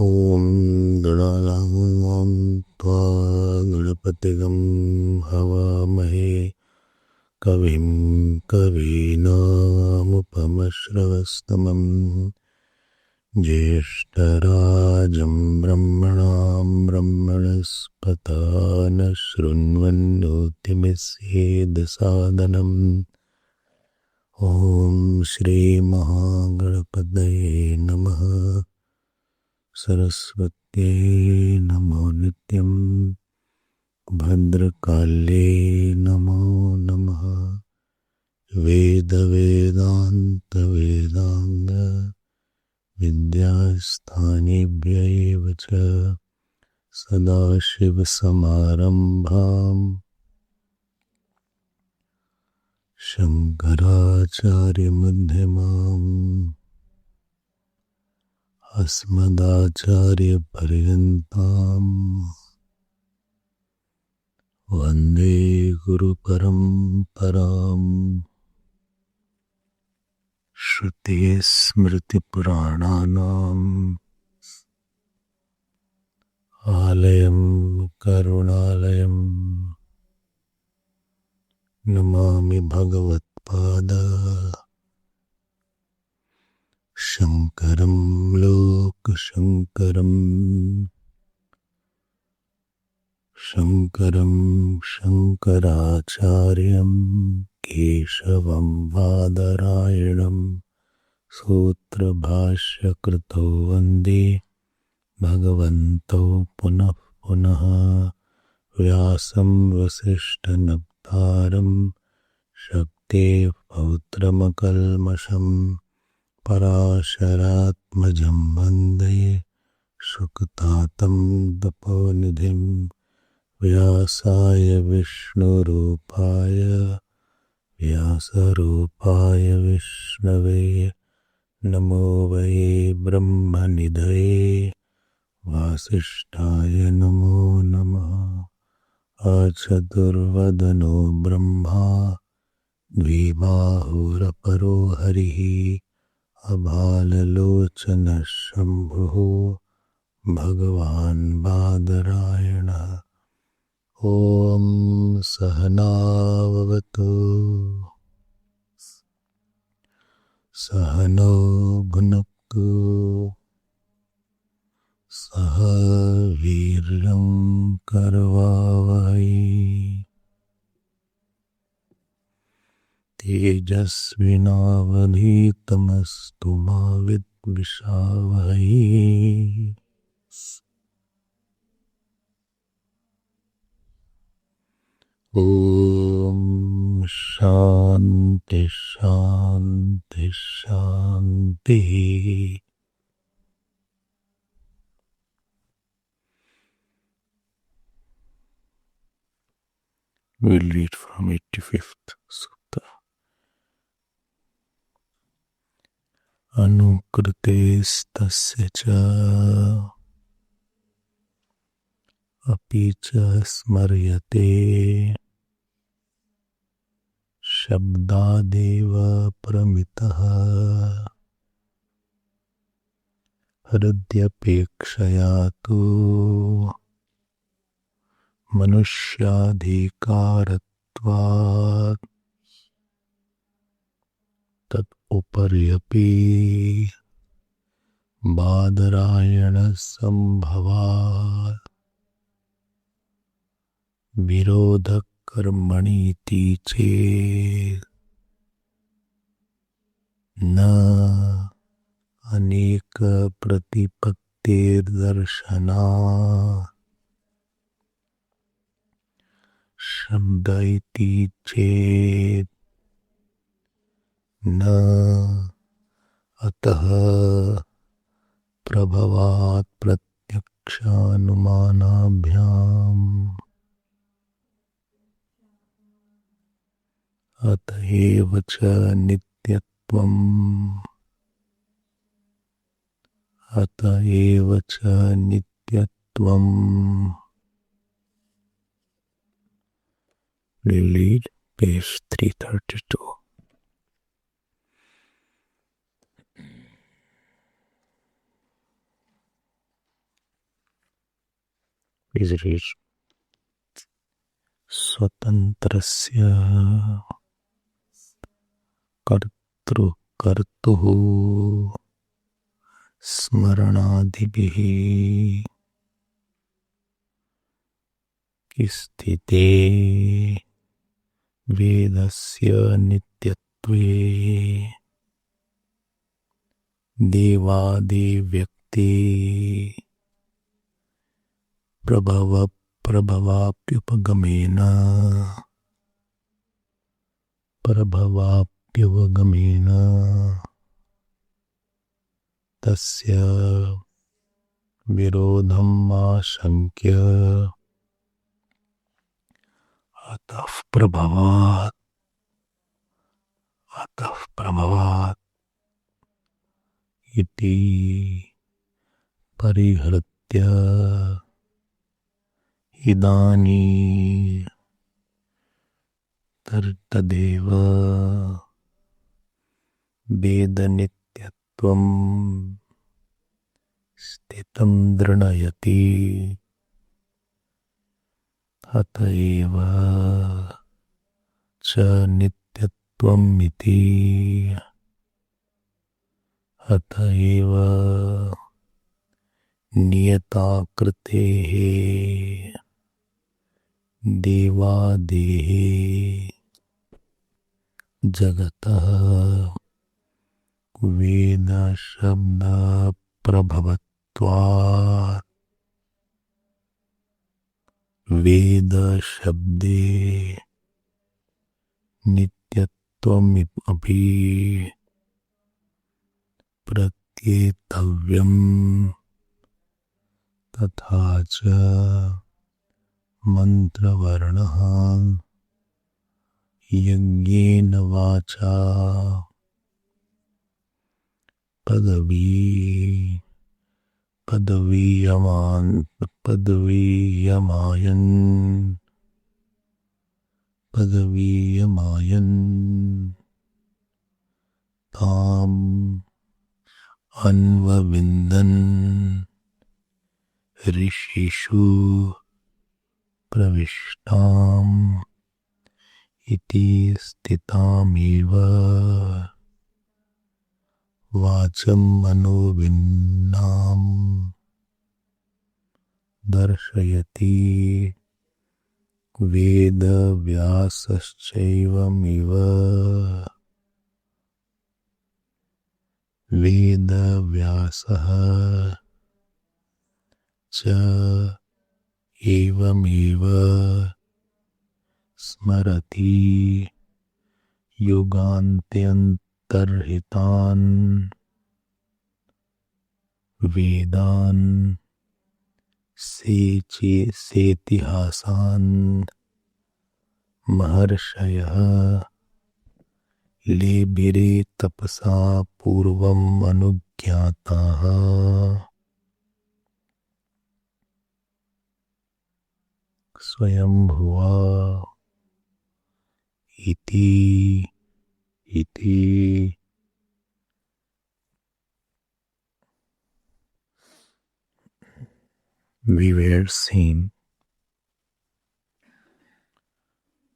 ॐ गणानां त्वा गणपतिगं हवामहे कविं कवीनामुपमश्रवस्तमं ज्येष्ठराजं ब्रह्मणां ब्रह्मणस्पत न शृण्वन्नोतिभिस्सीदसादनम् ॐ श्रीमहागणपतये नमः। सरस्वत्यै नमो नित्यं भद्रकाल्ये नमो नमः। वेद वेदांग विद्यास्थानेभ्य एव च सदाशिवसमारम्भां शङ्कराचार्यमध्यमाम् अस्मदाचार्यपर्यन्तां वन्दे गुरुपरम्पराम्। श्रुतिस्मृतिपुराणानाम् आलयं करुणालयम् नमामि भगवत्पाद शङ्करं लोकशङ्करम्। शङ्करं शङ्कराचार्यं केशवं बादरायणं सूत्रभाष्यकृतौ वन्दे भगवन्तौ पुनः पुनः। व्यासं वसिष्ठनप्तारं शक्तेः पौत्रमकल्मषम् पराशरात्मजं वन्दे सुखतातं तपोनिधिं। व्यासाय विष्णुरूपाय व्यासरूपाय विष्णवे नमो वै ब्रह्मनिधये वासिष्ठाय नमो नमः। अचतुर्वदनो ब्रह्मा द्विबाहुरपरो हरिः अभाललोचनः शम्भुः भगवान् बादरायणः। ॐ सहनाववतु सहनौ भुनक्तु सह वीर्यं करवावहै तेजस्विनावधीतमस्तु मा विद्विषावहै। ॐ शान्ति शान्ति शान्तिः। We'll read from 85th Sutta. अनुकृतेस्त्स्य च अपि च स्मर्यते शब्दादेव प्रमितः हृद्यपेक्षया तु मनुष्याधिकारत्वात् तदुपर्यपि बादरायणसंभवात् विरोधकर्मणीति चेत् न अनेक प्रतिपत्तिर्दर्शनात् शब्द इति चेत् न अतः प्रभवात् प्रत्यक्षानुमानाभ्याम् अतएव च नित्यत्वम् अतएव च नित्यत्वम्। We'll read page 332. Please read. Swatantrasya कर्तुः स्मरणादिभिः स्थिते वेदस्य नित्यत्वे देवादिव्यक्ते प्रभवाप्युपगमेन तस्य विरोधम् आशङ्क्य अतः प्रभवात् इति परिहृत्य इदानीं तदेव वेदनित्यत्वं स्थितं दृढयति अत एव च नित्यत्वम् इति अत एव नियताकृतेः देवादेः जगतः वेदशब्दप्रभवत्वात् वेदशब्दे नित्यत्वमपि प्रत्येतव्यम् तथा च मंत्रवर्णः यज्ञेन वाचा पदवीयमायन् ताम् अन्वविन्दन् ऋषिषु प्रविष्टाम् इति स्थितामेव वाचम् मनोभिन्नाम् दर्शयति वेदव्यासश्चैवमिव वेदव्यासः च एवमेव स्मरति युगान्त्यन्तर्हितान् वेदान् सेतिहासान् महर्षयः लेभिरे तपसा पूर्वम् अनुज्ञाताः स्वयंभुवा इति we were seeing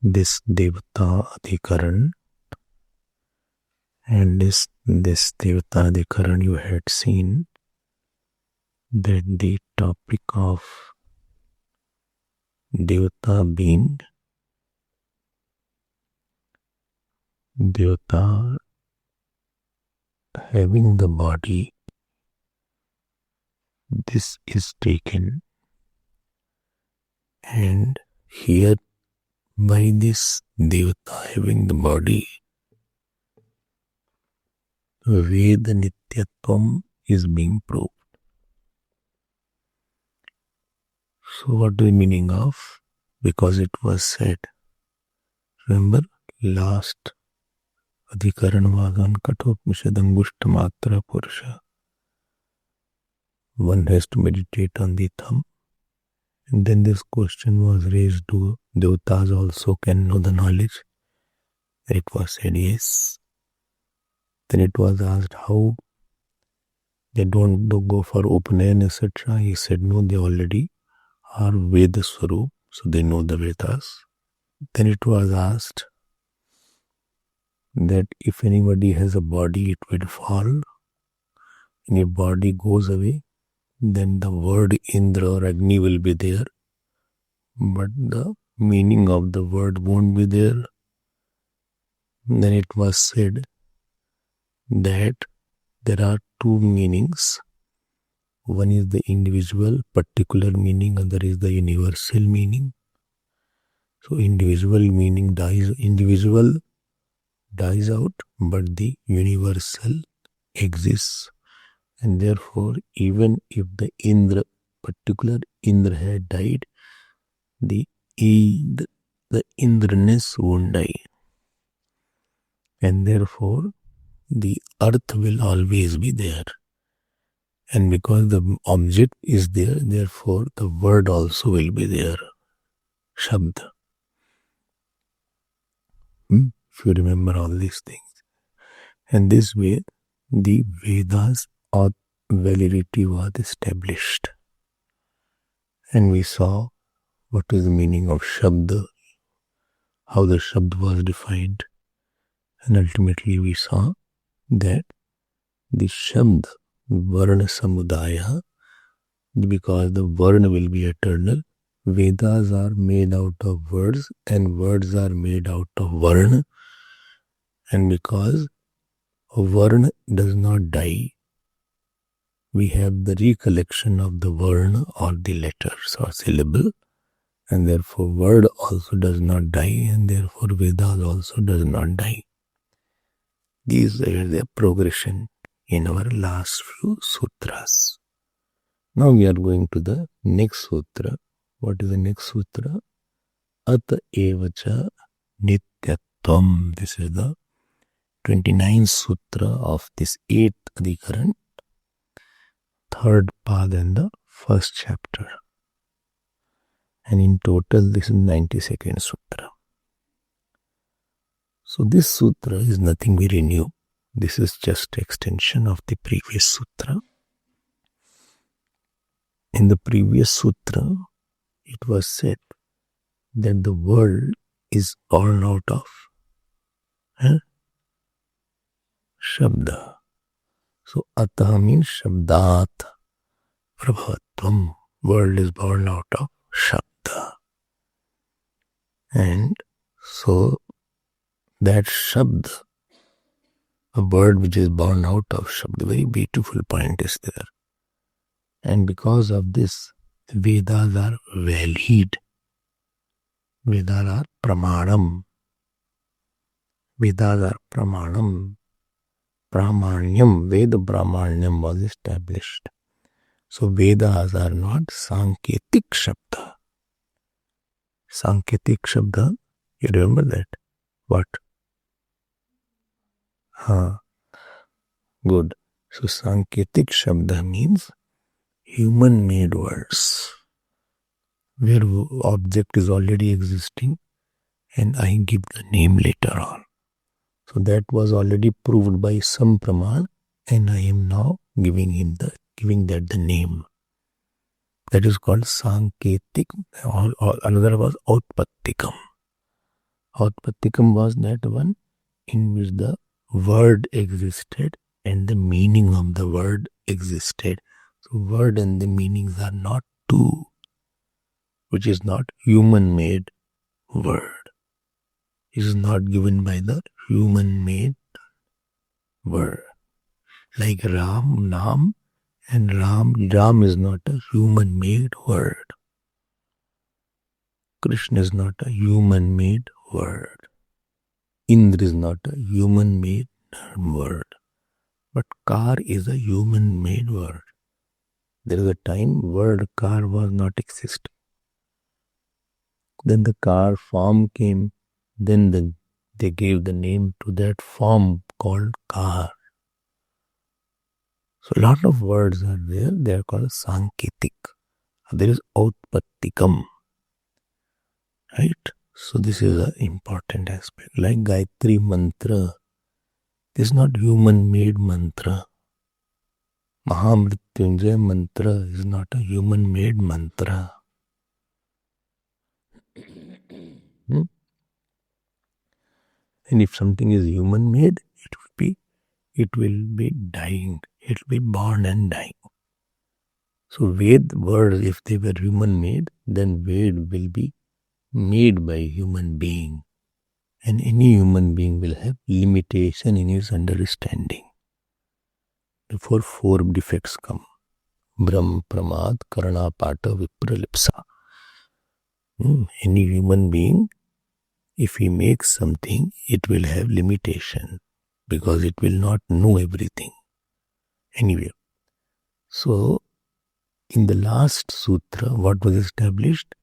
this Devata Adhikaran, and this Devata Adhikaran you had seen that the topic of Devata being Devata having the body, this is taken, and here by this Devata having the body, Veda Nityatvam is being proved. So what is the meaning of? Because it was said, remember last Adhikaran was on Kathopanishad Angushtamatra Purusha. One has to meditate on the thumb. And then this question was raised, do Devatas also can know the knowledge? It was said yes. Then it was asked how they don't go for Upanayana etc. He said no, they already are Veda Swarup, so they know the Vedas. Then it was asked that if anybody has a body, it will fall, and if body goes away, then the word Indra or Agni will be there, but the meaning of the word won't be there. Then it was said that there are two meanings. One is the individual, particular meaning, other is the universal meaning. So individual meaning individual dies out, but the universal exists. And therefore, even if the Indra, particular Indra had died, the Indraness won't die. And therefore, the earth will always be there. And because the object is there, therefore the word also will be there. Shabda. If you remember all these things. And this way, the Vedas' validity was established. And we saw what is the meaning of Shabda, how the Shabda was defined. And ultimately we saw that the Shabda, Varna Samudaya, because the Varna will be eternal, Vedas are made out of words and words are made out of Varna. And because Varna does not die, we have the recollection of the Varna or the letters or syllable, and therefore word also does not die, and therefore Vedas also does not die. These are the progression in our last few sutras. Now we are going to the next sutra. What is the next sutra? Ata evacha nityatvam. This is the 29th sutra of this 8th adhikaran, 3rd pad and the 1st chapter. And in total this is 92nd sutra. So this sutra is nothing very new. This is just extension of the previous sutra. In the previous sutra, it was said that the world is born out of Shabda. So Atah means Shabdat Prabhavatvam. World is born out of Shabda. And so that Shabda, a word which is born out of Shabda, very beautiful point is there. And because of this, Vedas are valid. Vedas are pramanam. Vedas are pramanam. Pramanyam, Veda Pramanyam was established. So Vedas are not Sanketik Shabda. Sanketik Shabda, you remember that? What? Good. So Sanketik Shabda means human-made words, where object is already existing and I give the name later on. So that was already proved by some praman, and I am now giving that the name. That is called Sanketik, or another was Outpattikam. Outpattikam was that one in which the word existed and the meaning of the word existed. So word and the meanings are not two, which is not human-made word. It is not given by the human-made word. Like Ram, Nam, and Ram is not a human-made word. Krishna is not a human-made word. Indra is not a human-made word. But car is a human-made word. There is a time word car was not existing. Then the car form came. Then they gave the name to that form called car. So a lot of words are there. They are called Sanketik. There is Outpattikam. Right? So this is an important aspect. Like Gayatri Mantra. This is not human-made mantra. Mahamrityunjaya Mantra is not a human-made mantra. And if something is human made, it will be dying. It will be born and dying. So Ved words, if they were human made, then Ved will be made by human being. And any human being will have limitation in his understanding. Therefore, 4 defects come. Brahm, Pramad, Karna, Pata, Vipralipsa. Any human being, if he makes something, it will have limitation because it will not know everything. Anyway, so in the last sutra, what was established?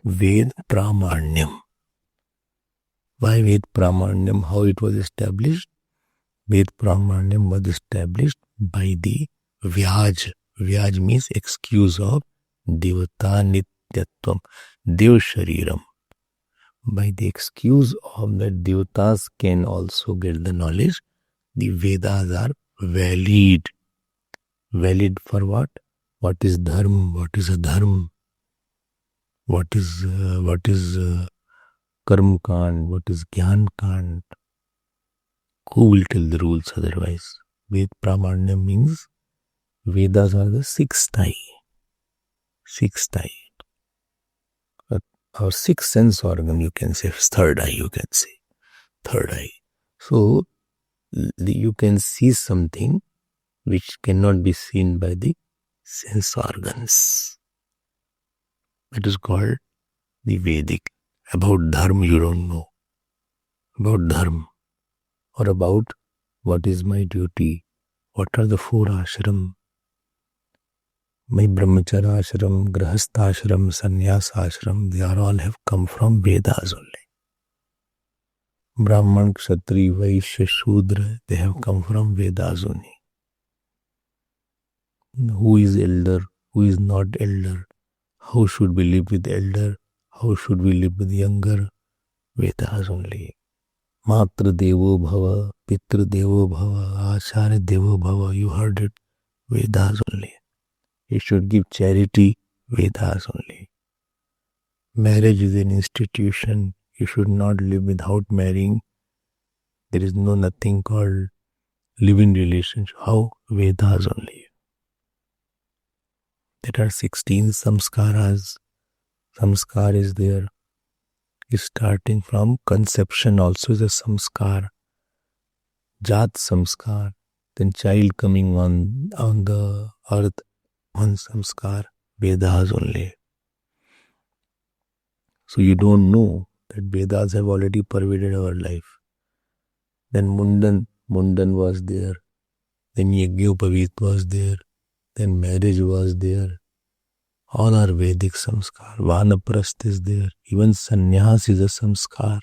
Ved Pramanyam. Why Ved Pramanyam? How it was established? Ved Pramanyam was established by the Vyaj. Vyaj means excuse of Devata Nityatvam, Dev Shariram. By the excuse of that Devatas can also get the knowledge, the Vedas are valid. Valid for what? What is dharma? What is adharma? What is karma kand? What is jnana kand? Who will tell the rules otherwise? Ved Pramanyam means Vedas are the sixth eye. Sixth eye. Our sixth sense organ, you can say, third eye, you can say. Third eye. So, you can see something which cannot be seen by the sense organs. That is called the Vedic. About dharma you don't know. About dharma. Or about what is my duty. What are the 4 ashram? My brahmacharya ashram, grahastha ashram, sannyas ashram, they are all have come from Vedas only. Brahman, Kshatri, Vaishya, Shudra, they have come from Vedas only. Who is elder? Who is not elder? How should we live with elder? How should we live with younger? Vedas only. Matra Devo Bhava, Pitra Devo Bhava, Acharya Devo Bhava, you heard it. Vedas only. You should give charity, Vedas only. Marriage is an institution. You should not live without marrying. There is nothing called living relationship. How? Vedas only. There are 16 samskaras. Samskar is there. Starting from conception also is a samskar. Jat samskar. Then child coming on the earth. One samskar. Vedas only. So you don't know that Vedas have already pervaded our life. Then Mundan was there. Then Yajñopavit was there. Then marriage was there. All are Vedic samskar. Vanaprasth is there. Even sannyas is a samskar.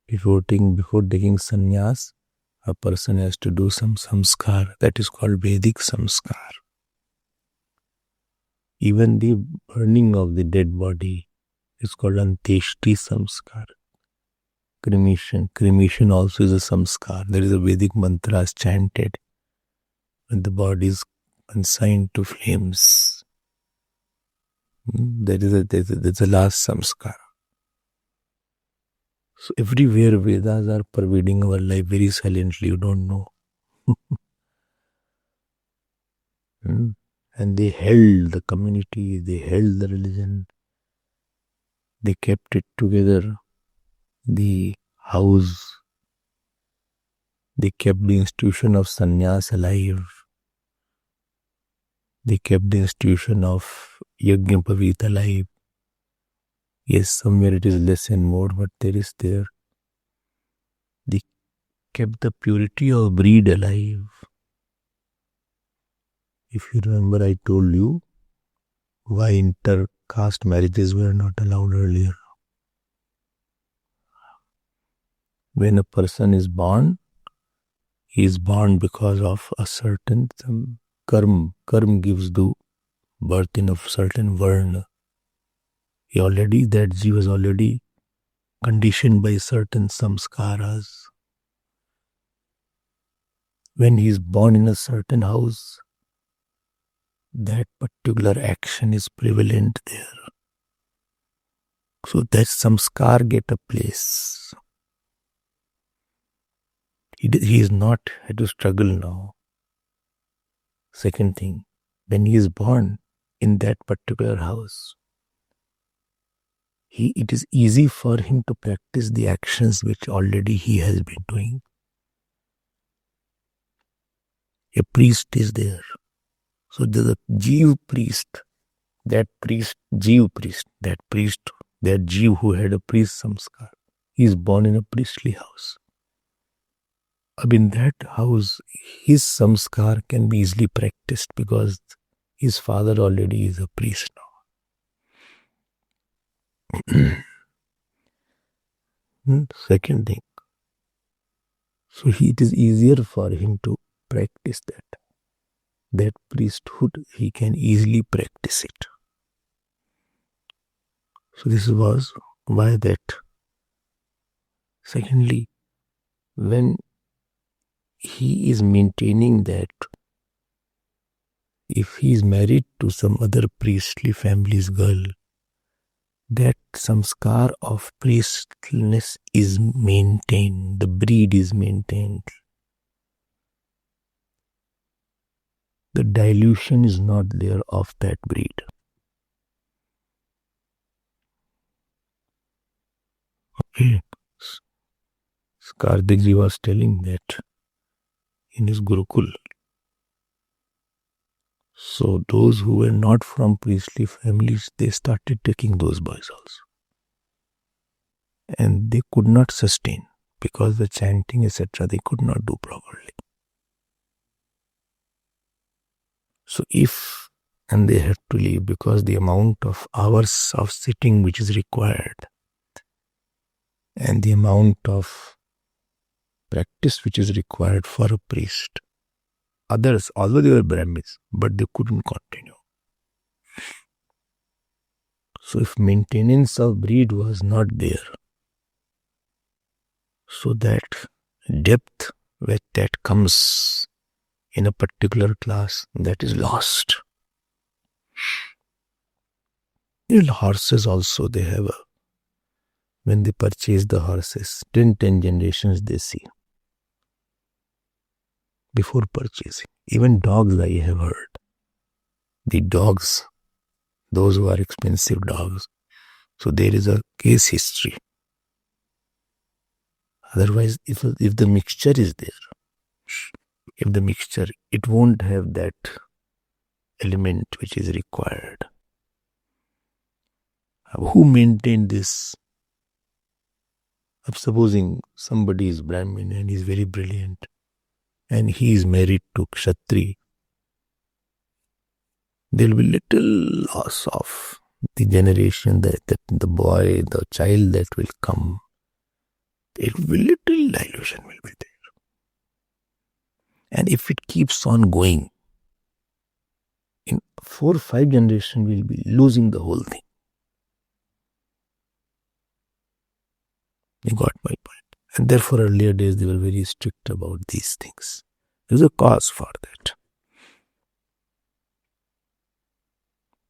Before taking sannyas, a person has to do some samskar. That is called Vedic samskar. Even the burning of the dead body is called Anteshti samskar. Cremation also is a samskar. There is a Vedic mantra chanted when the body is consigned to flames. There is a last samskar. So everywhere Vedas are pervading our life very silently, you don't know. And they held the community, they held the religion, they kept it together. The house, they kept the institution of sannyas alive. They kept the institution of Yajñopavit alive. Yes, somewhere it is less and more, but there is there. They kept the purity of breed alive. If you remember, I told you why intercaste marriages were not allowed earlier. When a person is born, he is born because of a certain karma. Karma gives the birth in a certain varna. That jiva was already conditioned by certain samskaras. When he is born in a certain house, that particular action is prevalent there. So that samskar get a place. He is not had to struggle now. Second thing, when he is born in that particular house, it is easy for him to practice the actions which already he has been doing. A priest is there. So there's a Jeev priest. That Jeev who had a priest samskar. He is born in a priestly house. In that house, his samskar can be easily practiced because his father already is a priest now. Second thing, so it is easier for him to practice that priesthood. He can easily practice it. So this was why that. Secondly, when he is maintaining that if he is married to some other priestly family's girl, that samskar of priestliness is maintained, the breed is maintained. The dilution is not there of that breed. Okay. Karthikji was telling that in his Gurukul. So those who were not from priestly families, they started taking those boys also. And they could not sustain because the chanting, etc., they could not do properly. So and they had to leave because the amount of hours of sitting which is required and the amount of practice which is required for a priest. Others, although they were Brahmins, but they couldn't continue. So if maintenance of breed was not there, so that depth that comes in a particular class, that is lost. Horses also, they have when they purchase the horses, 10 generations they see before purchasing. Even dogs, I have heard. The dogs, those who are expensive dogs, so there is a case history. Otherwise, if the mixture is there, it won't have that element which is required. Who maintained this? Supposing somebody is Brahmin and is very brilliant and he is married to Kshatri, there will be little loss of the generation that the boy, the child that will come. It will be little dilution will be there. And if it keeps on going, in 4 or 5 generations we'll be losing the whole thing. You got my point. And therefore earlier days they were very strict about these things. There's a cause for that.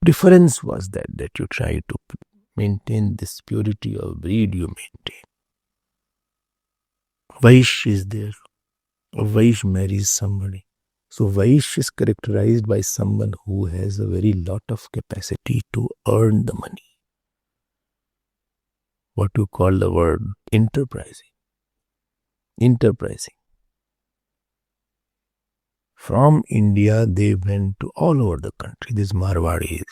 Preference was that you try to maintain this purity of breed you maintain. Vaish is there. A Vaish marries somebody. So Vaish is characterized by someone who has a very lot of capacity to earn the money. What you call the word enterprising. From India, they went to all over the country. These Marwadis,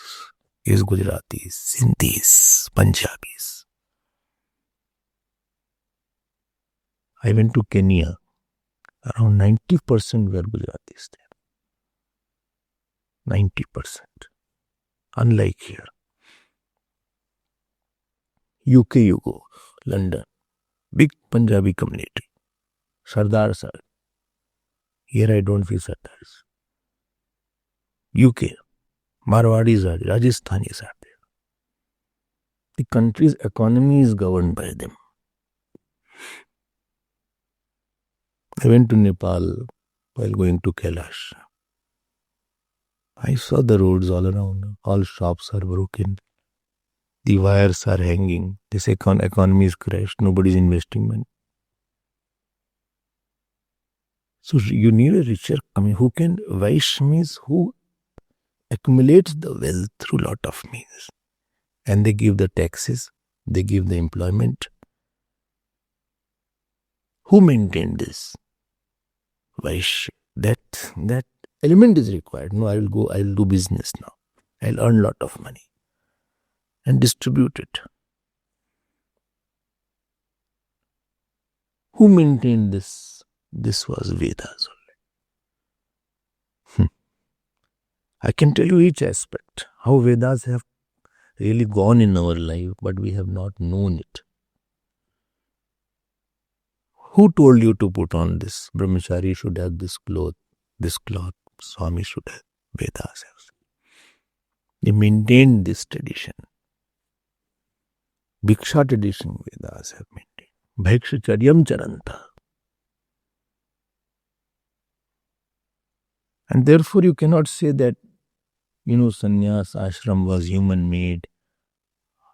these Gujaratis, Sindhis, Punjabis. I went to Kenya. Around 90% were Gujaratis there. 90%. Unlike here. UK you go, London. Big Punjabi community. Sardars are. Here I don't feel Sardars. UK. Marwadis are there. Rajasthanis are there. The country's economy is governed by them. I went to Nepal while going to Kailash. I saw the roads all around. All shops are broken. The wires are hanging. This economy is crashed. Nobody's investing money. So you need a richer community who can, Vaishya means who accumulates the wealth through lot of means. And they give the taxes, they give the employment. Who maintained this? Vaishya. That element is required. No, I'll do business now. I'll earn lot of money and distribute it. Who maintained this? This was Vedas only. I can tell you each aspect, how Vedas have really gone in our life, but we have not known it. Who told you to put on this? Brahmachari should have this cloth. Swami should have. Vedas have. They maintained this tradition. Bhiksha tradition Vedas have maintained. Bhakshacharyam charanta. And therefore you cannot say that, sannyas ashram was human made.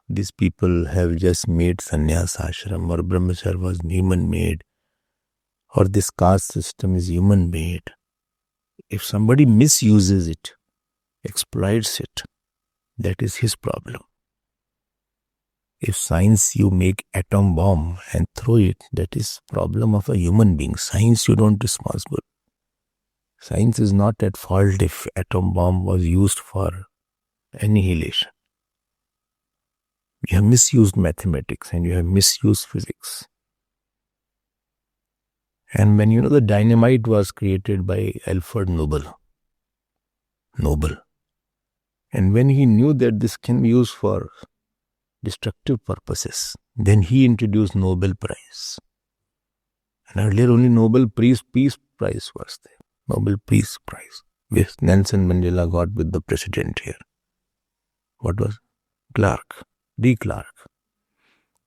These people have just made sannyas ashram, or brahmacharya was human made, or this caste system is human made. If somebody misuses it, exploits it, that is his problem. If science, you make atom bomb and throw it, that is problem of a human being. Science, you don't responsible. Science is not at fault if atom bomb was used for annihilation. You have misused mathematics and you have misused physics. And when the dynamite was created by Alfred Nobel, and when he knew that this can be used for destructive purposes, then he introduced Nobel Prize. And earlier only Nobel Peace Prize was there. Nobel Peace Prize, which Nelson Mandela got with the president here. What was? D. Clark.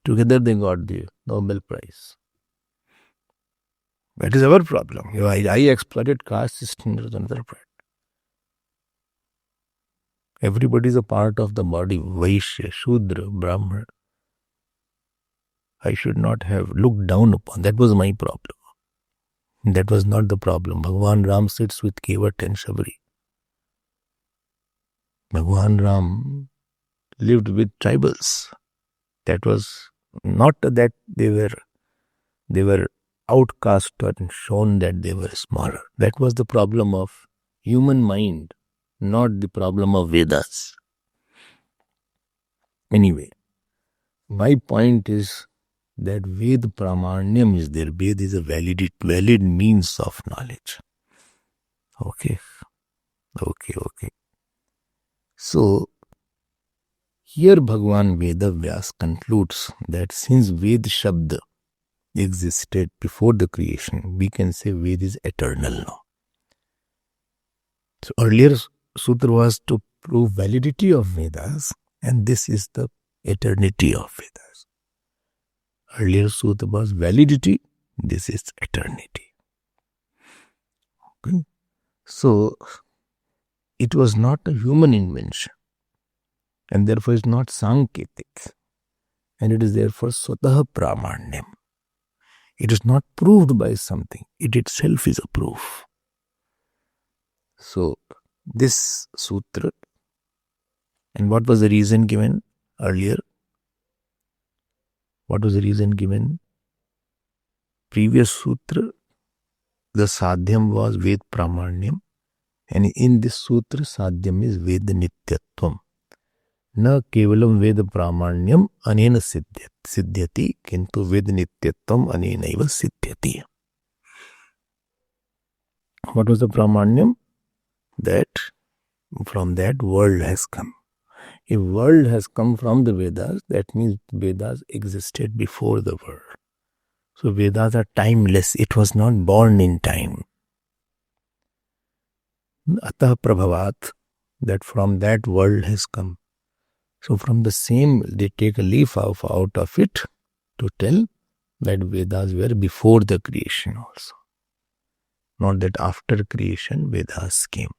Together they got the Nobel Prize. That is our problem. I exploited caste system, there is another part. Everybody is a part of the body. Vaishya, Shudra, Brahmana. I should not have looked down upon. That was my problem. That was not the problem. Bhagwan Ram sits with Kevat and Shabri. Bhagwan Ram lived with tribals. That was not that they were outcast and shown that they were smaller. That was the problem of human mind, not the problem of Vedas. Anyway, my point is that Ved Pramanyam is there. Ved is a valid means of knowledge. Okay. So, here Bhagwan Veda Vyas concludes that since Ved Shabda existed before the creation, we can say Ved is eternal now. So earlier sutra was to prove validity of Vedas, and this is the eternity of Vedas. Earlier sutra was validity, this is eternity. Okay. So it was not a human invention, and therefore is not Sanketik, and it is therefore Swatah Pramanyam. It is not proved by something, it itself is a proof. So this sutra, and what was the reason given earlier? What was the reason given? Previous sutra, the sadhyam was Ved Pramanyam, and in this sutra, sadhyam is Ved Nityatvam. Na kevalam Ved Pramanyam anena siddhyati, kintu Ved Nityatvam anenaiva siddhyati. What was the Pramanyam? That from that world has come. If world has come from the Vedas, that means Vedas existed before the world. So Vedas are timeless. It was not born in time. Atah Prabhavat, that from that world has come. So from the same, they take a leaf out of it to tell that Vedas were before the creation also. Not that after creation Vedas came.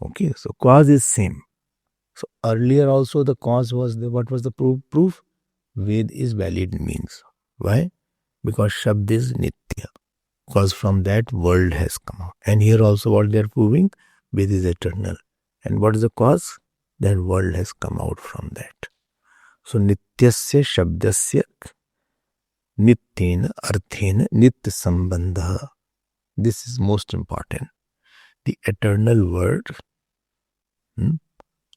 Okay, so cause is same. So earlier also the cause was what was the proof? Ved is valid means. Why? Because Shabd is Nitya. because from that world has come out. And here also what they are proving, Ved is eternal. And what is the cause? That world has come out from that. So nityasya shabdasya nityena arthena nitya sambandha. This is most important. The eternal word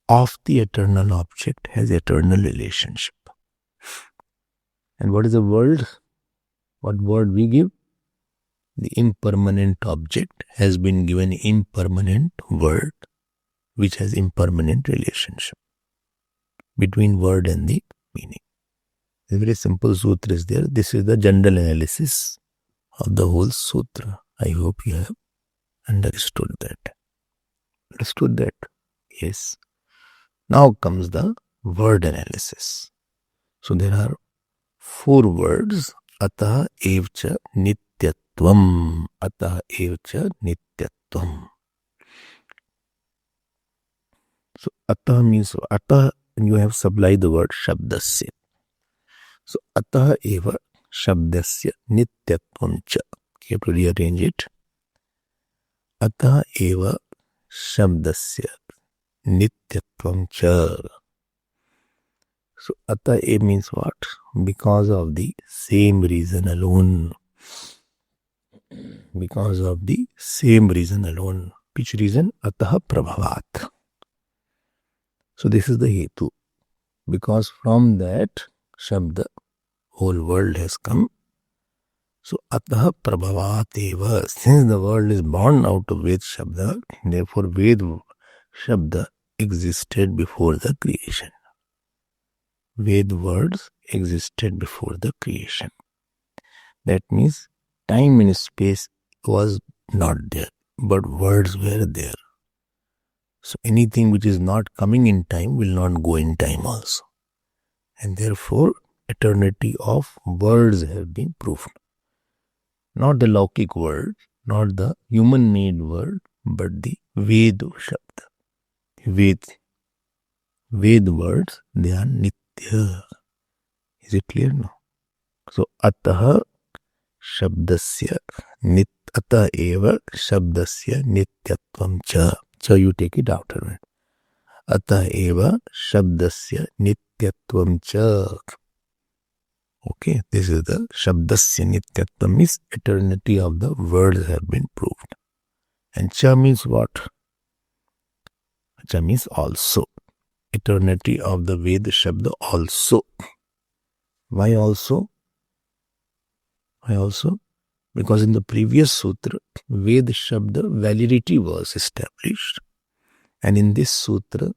of the eternal object has eternal relationship. And what is the word? What word we give? The impermanent object has been given impermanent word, which has impermanent relationship between word and the meaning. A very simple sutra is there. This is the general analysis of the whole sutra. I hope you have understood that. Understood that? Yes. Now comes the word analysis. So there are 4 words. Atah evcha nityatvam. Atah evcha nityatvam. So atah means, atah, you have supplied the word shabdasya. So atah eva shabdasya nityatvam cha. You have to rearrange it. Atah eva shabdasya nityatvam cha. So atah e means what? Because of the same reason alone. Because of the same reason alone. Which reason? Atah prabhavat. So this is the hetu. Because from that shabda, whole world has come. So atah prabhavat eva. Since the world is born out of Ved shabda, therefore Ved shabda existed before the creation. Ved words existed before the creation. That means time and space was not there, but words were there. So anything which is not coming in time will not go in time also. And therefore, eternity of words have been proved. Not the Laukik word, not the human-made word, but the Ved Shabda. Ved words, they are nitya. Is it clear now? So, atah shabdasya atah eva shabdasya nityatvam cha. So you take it afterward. Atah eva shabdasya nityatvam cha. Okay, this is the shabdasya nityatvam means eternity of the words have been proved. And cha means what? Cha means also. Eternity of the Ved Shabda also. Why also? Why also? Because in the previous sutra, Ved Shabda validity was established. And in this sutra,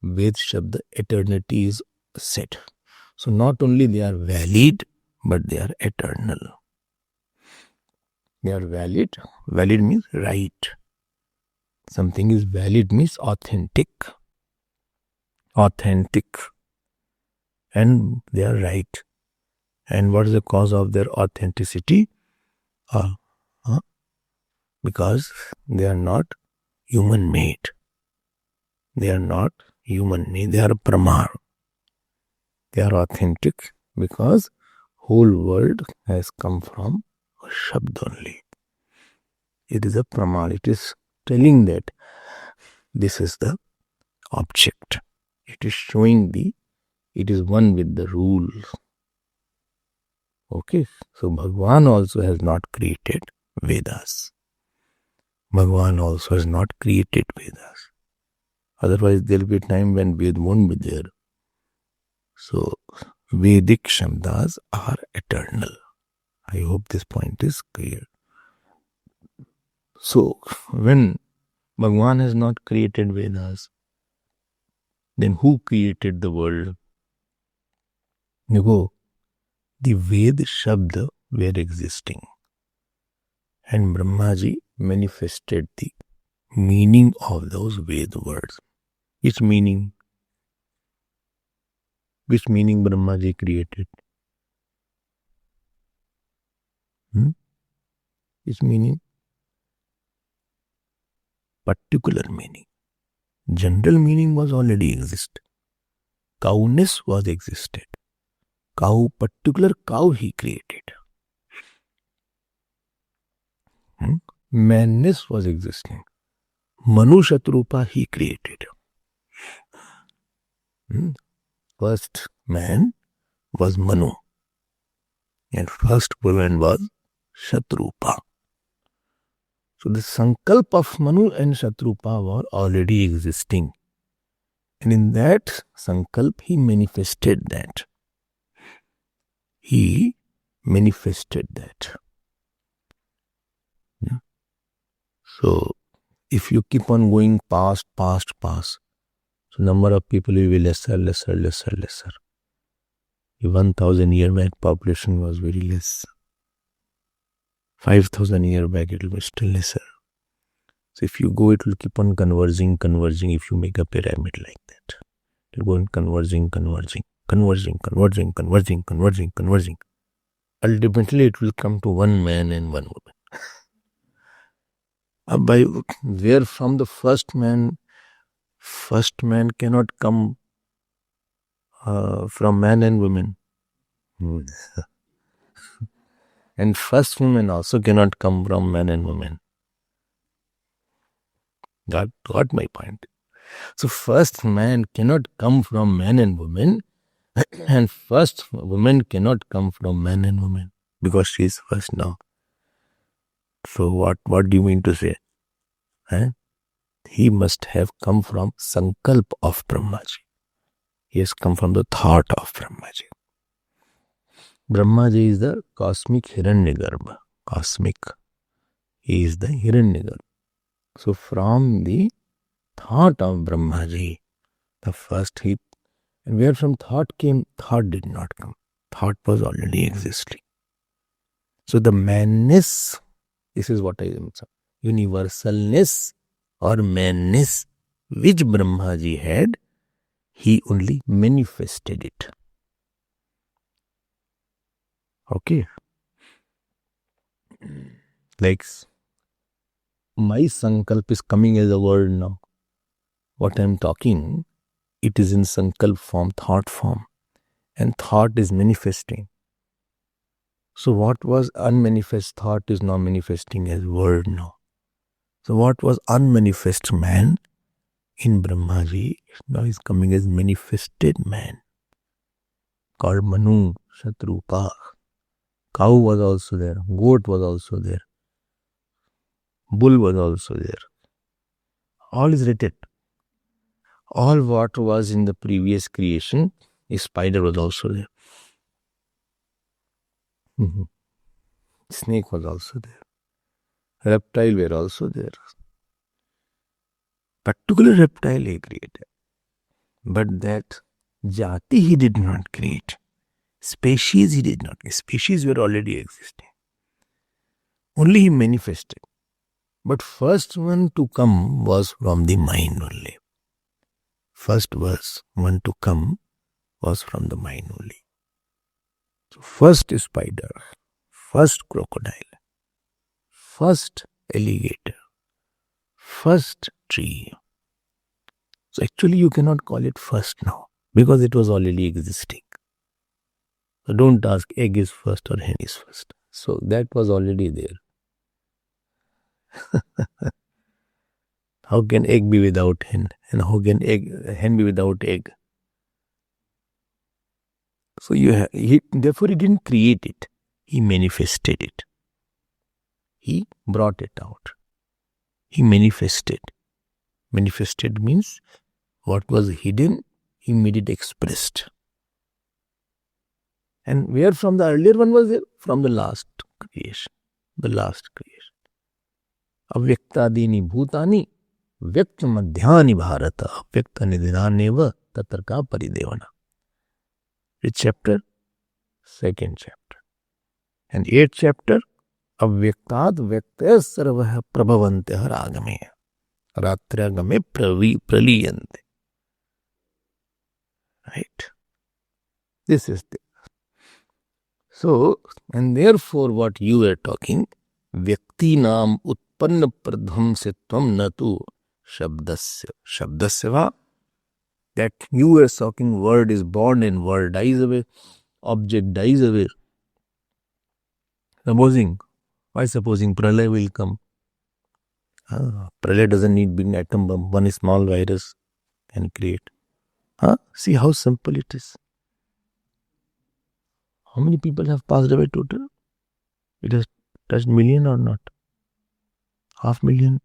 Ved Shabda eternity is said. So not only they are valid, but they are eternal. They are valid. Valid means right. Something is valid means authentic. Authentic. And they are right. And what is the cause of their authenticity? Because they are not human made. They are not human made. They are pramar. They are authentic because whole world has come from a shabd only. It is a pramar. It is telling that this is the object. It is showing it is one with the rules. Okay, so Bhagwan also has not created Vedas. Bhagwan also has not created Vedas. Otherwise, there will be a time when Ved won't be there. So, Vedic Shabdas are eternal. I hope this point is clear. So, when Bhagwan has not created Vedas, then who created the world? The Ved Shabda were existing. And Brahmaji manifested the meaning of those Ved words. Which meaning? Which meaning Brahmaji created? Which meaning? Particular meaning. General meaning was already exist. Cowness was existed. Cow, particular cow he created. Manness was existing. Manu Shatrupa he created. First man was Manu. And first woman was Shatrupa. So the Sankalp of Manu and Shatrupa were already existing. And in that Sankalp, he manifested that. He manifested that. So if you keep on going past, so number of people will be lesser. 1,000 year back population was very less. 5,000 year back it will be still lesser. So if you go, it will keep on converging if you make a pyramid like that. It will go on converging. Ultimately it will come to one man and one woman. By where from the first man cannot come from man and woman. And first woman also cannot come from man and woman. Got my point. So first man cannot come from man and woman, and first woman cannot come from man and woman because she is first now. So what do you mean to say? He must have come from Sankalp of Brahmaji. He has come from the thought of Brahmaji. Brahmaji is the cosmic Hiranyagarbha. He is the Hiranyagarbha. So from the thought of Brahmaji, the first heat, and where from thought came, thought did not come. Thought was already existing. So the manness, this is what I am saying, universalness or manness which Brahmaji had, he only manifested it. Okay. Like my Sankalp is coming as a word now. What I am talking, it is in Sankalp form, thought form. And thought is manifesting. So what was unmanifest thought is now manifesting as word now. So what was unmanifest man in Brahmaji now is coming as manifested man. Called Manu, Shatrupa. Cow was also there. Goat was also there. Bull was also there. All is written. All what was in the previous creation, a spider was also there. Snake was also there. Reptile were also there. Particular reptile he created. But that jati he did not create. Species he did not create. Species were already existing. Only he manifested. But first one to come was from the mind only. First one to come was from the mind only. So first spider, first crocodile, first alligator, first tree. So actually you cannot call it first now because it was already existing. So don't ask egg is first or hen is first. So that was already there. How can egg be without hen? And how can hen be without egg? So therefore he didn't create it. He manifested it. He brought it out. He manifested. Manifested means what was hidden, he made it expressed. And where from the earlier one was there? From the last creation. The last creation. Avyaktadini bhutani vyakta madhyani bharata avyakta nidinaneva tatarka paridevana. Which chapter? Second chapter. And 8th chapter, Avyaktad Vyakta Sarvah Prabhavantya Ragame. Ratragame Praliyante. Right? This is the. So, and therefore what you are talking, Vyakti Nam Utpanna Pradhamsitvam Natu Shabdasya. Shabdasya va? That you were talking, word is born and word dies away, object dies away. Supposing Why supposing Pralay will come? Pralay doesn't need big atom bomb. One small virus can create. See how simple it is. How many people have passed away total? It has touched million or not? 500,000?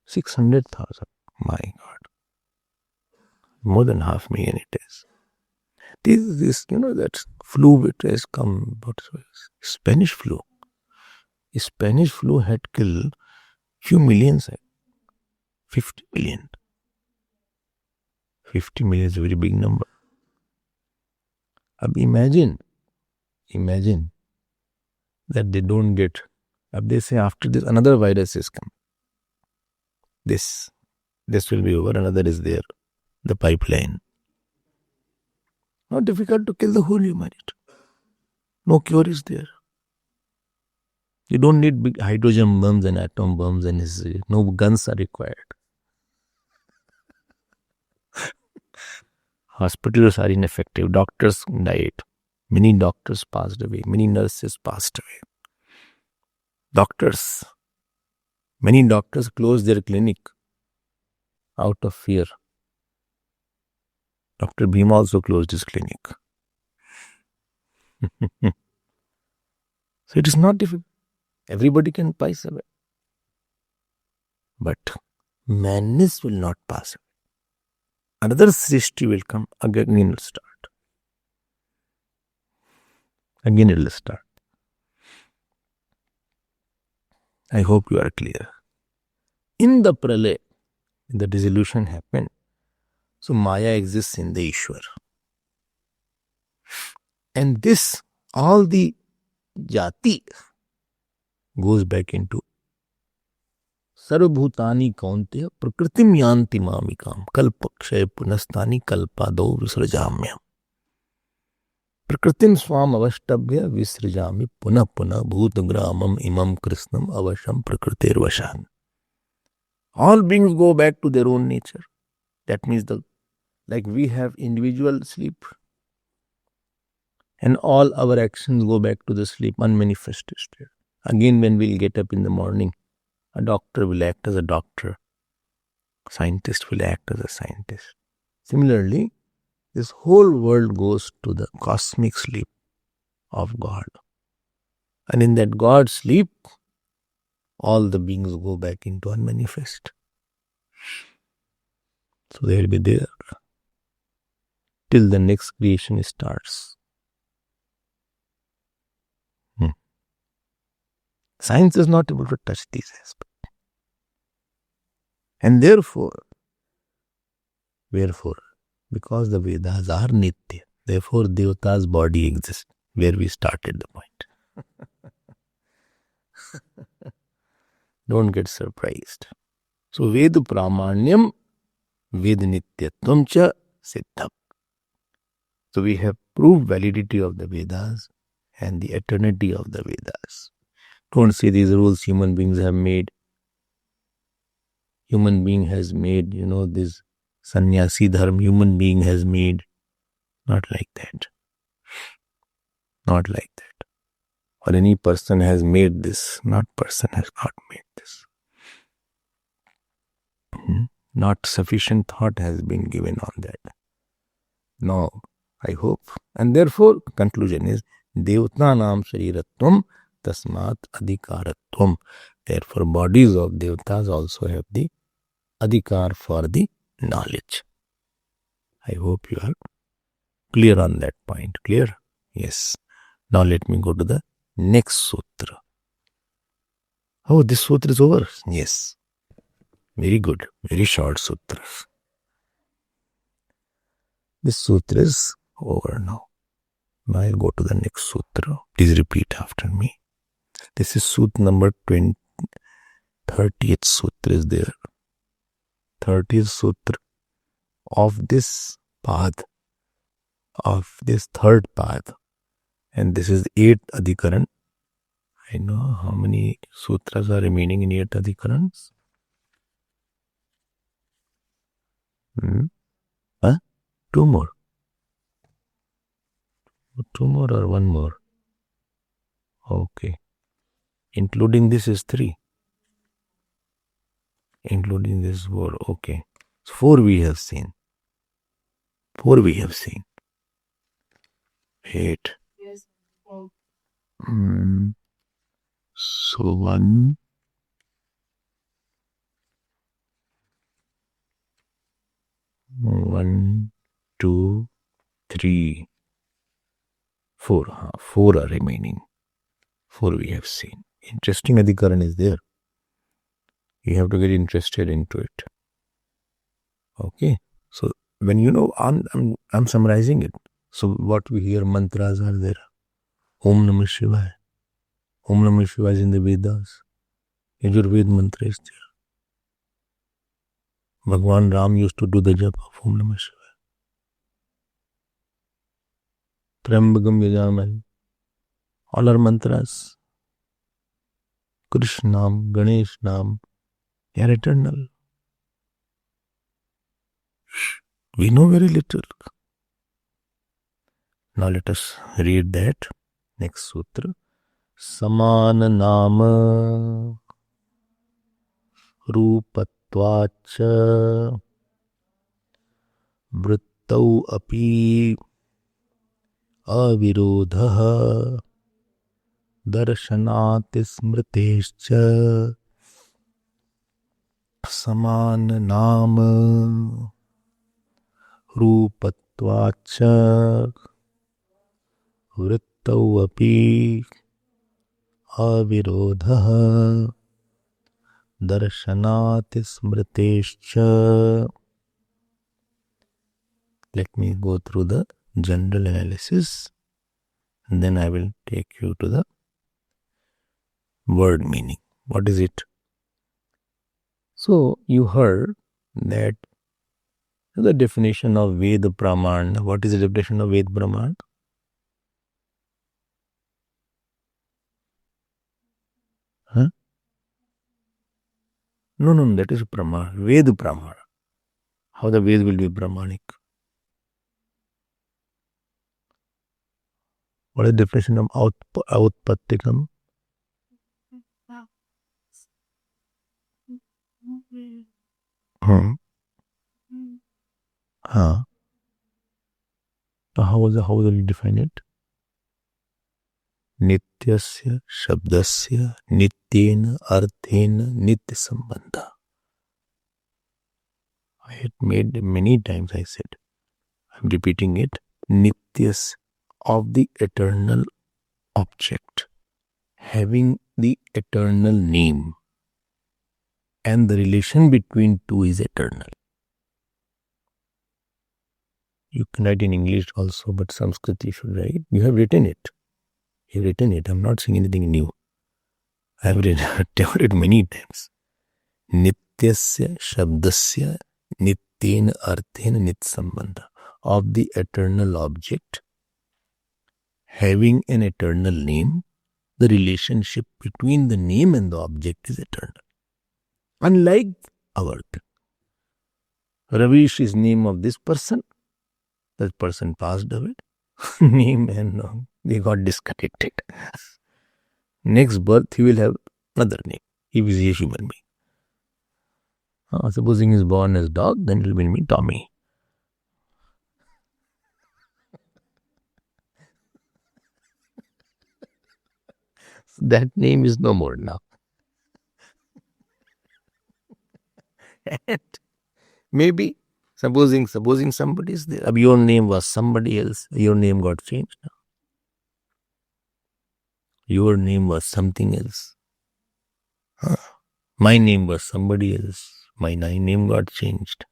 600,000. My God. More than 500,000 it is. This, that flu which has come, Spanish flu. Spanish flu had killed few millions. 50 million. 50 million is a very big number. Imagine that they don't get. They say after this another virus has come. This will be over, another is there. The pipeline. Not difficult to kill the whole humanity. No cure is there. You don't need big hydrogen bombs and atom bombs and no guns are required. Hospitals are ineffective. Doctors died. Many doctors passed away. Many nurses passed away. Many doctors closed their clinic out of fear. Dr. Bhima also closed his clinic. So it is not difficult. Everybody can pass away. But madness will not pass away. Another Srishti will come, again it will start. Again it will start. I hope you are clear. In the Pralay, the dissolution happened. So Maya exists in the Ishwar. And this, all the jati goes back into Sarvabhutani Kaunteya Prakritim Yanti Mamikam Kalpakshay Punastani Kalpado Visrajamyam Prakritim Swam Avashtabhya Visrajami Puna Puna Bhutagramam Imam Krishnam Avasham Prakritir Vashan. All beings go back to their own nature. That means like we have individual sleep and all our actions go back to the sleep, unmanifested state. Again, when we'll get up in the morning, a doctor will act as a doctor. A scientist will act as a scientist. Similarly, this whole world goes to the cosmic sleep of God. And in that God sleep, all the beings go back into unmanifest. So they will be there till the next creation starts. Science is not able to touch these aspects. And therefore, because the Vedas are Nitya, therefore Devata's body exists, where we started the point. Don't get surprised. So Veda Pramanyam, Veda Nityatvam cha Siddham. So we have proved validity of the Vedas and the eternity of the Vedas. Don't say these rules human beings have made. Human being has made, this sannyasi dharma human being has made. Not like that. Not like that. Or any person has made this. Person has not made this. Not sufficient thought has been given on that. No, I hope. And therefore, conclusion is, Devtanam Shariratvam Tasmat Adhikaratvam. Therefore, bodies of Devatas also have the adhikar for the knowledge. I hope you are clear on that point. Clear? Yes. Now let me go to the next sutra. Oh, this sutra is over? Yes. Very good. Very short sutra. This sutra is over now. Now I'll go to the next sutra. Please repeat after me. This is sutra number 30th sutra is there. 30th sutra of this path, of this third path. And this is 8th adhikaran. I know how many sutras are remaining in 8th adhikarans. Two more. Two more or one more? Okay. Including this is 3. Including this 4. Okay. So 4 we have seen. 4 we have seen. 8. So 1, 1, 2, 3, 4. 4 are remaining. 4 we have seen. Interesting adhikaran is there. You have to get interested into it. Okay. So when you know, I'm summarizing it. So what we hear mantras are there. Om Namah Shivaya. Om Namah Shivaya is in the Vedas. Yajurved mantra is there. Bhagwan Ram used to do the japa of Om Namah Shivaya. Trambakam Yajamani. All are mantras. Krishna Nam, Ganesh Nam, they are eternal. We know very little. Now let us read that. Next sutra. Samana Nama Rupatvacha Vrittau Api Avirodha Darshanati Smritescha Samana Nama Rupatvacha Vrittau Api Avirodha Darshanati Smritescha. Let me go through the general analysis and then I will take you to the word meaning. What is it? So you heard that the definition of Ved Praman. What is the definition of Ved Praman? Huh? No, that is Praman. Ved Praman. How the Ved will be Brahmanic? What is the definition of Outpattikam? So how will you define it? Nityasya Shabdasya Nityena Arthena Nitya Sambandha. I had made many times, I said. I'm repeating it. Nityas, of the eternal object, having the eternal name, and the relation between two is eternal. You can write in English also, but Sanskrit you should write. You have written it. You've written it. I'm not saying anything new. I have read it many times. Nityasya Shabdasya Nityena Arthena Nit Sambandha. Of the eternal object, having an eternal name, the relationship between the name and the object is eternal. Unlike our Ravish is name of this person. That person passed away. Name and they got disconnected. Next birth he will have another name. He is a human being. Supposing he is born as dog, then it will be Tommy. That name is no more now. And maybe supposing somebody is there. Your name was somebody else. Your name got changed now. Your name was something else. My name was somebody else. My name got changed.